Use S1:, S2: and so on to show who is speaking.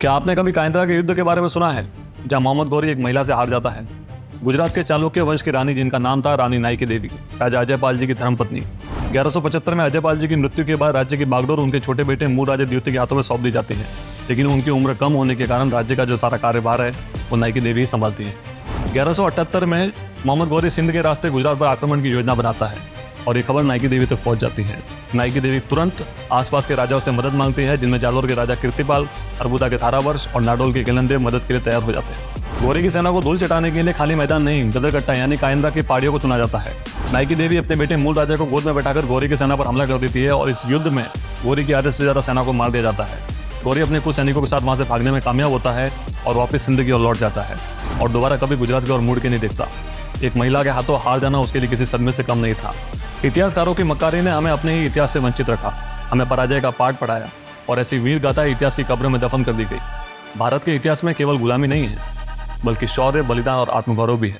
S1: क्या आपने कभी काइंद्रा के युद्ध के बारे में सुना है, जहां मोहम्मद गौरी एक महिला से हार जाता है? गुजरात के चालुक्य वंश की रानी, जिनका नाम था रानी नाई की देवी, राजा अजयपाल जी की धर्मपत्नी। 1175 में अजयपाल जी की मृत्यु के बाद राज्य की बागडोर उनके छोटे बेटे मूल राजा द्वितीय के हाथों में सौंप दी जाती है, लेकिन उनकी उम्र कम होने के कारण राज्य का जो सारा कार्यभार है वो नाई की देवी ही संभालती है। 1178 में मोहम्मद गौरी सिंध के रास्ते गुजरात पर आक्रमण की योजना बनाता है और ये खबर नाई की देवी तक पहुंच जाती है। नाई की देवी तुरंत आसपास के राजाओं से मदद मांगती है, जिनमें जालोर के राजा कीर्तिपाल, अरबुदा के थारावर्ष और नाडोल के किलनदेव मदद के लिए तैयार हो जाते हैं। गौरी की सेना को धूल चटाने के लिए खाली मैदान नहीं, गदरकट्टा यानी काइंद्रा की पहाड़ियों को चुना जाता है। नाई की देवी अपने बेटे मूल राजा को गोद में बैठाकर गौरी की सेना पर हमला कर देती है और इस युद्ध में गौरी की आधे से ज्यादा सेना को मार दिया जाता है। गौरी अपने कुछ सैनिकों के साथ वहां से भागने में कामयाब होता है और वापस सिंध की ओर लौट जाता है और दोबारा कभी गुजरात की ओर मुड़ के नहीं देखता। एक महिला के हाथों हार जाना उसके लिए किसी सदमे से कम नहीं था। इतिहासकारों की मक्कारी ने हमें अपने ही इतिहास से वंचित रखा, हमें पराजय का पाठ पढ़ाया और ऐसी वीर गाथा इतिहास की कब्र में दफन कर दी गई। भारत के इतिहास में केवल गुलामी नहीं है, बल्कि शौर्य, बलिदान और आत्मगौरव भी है।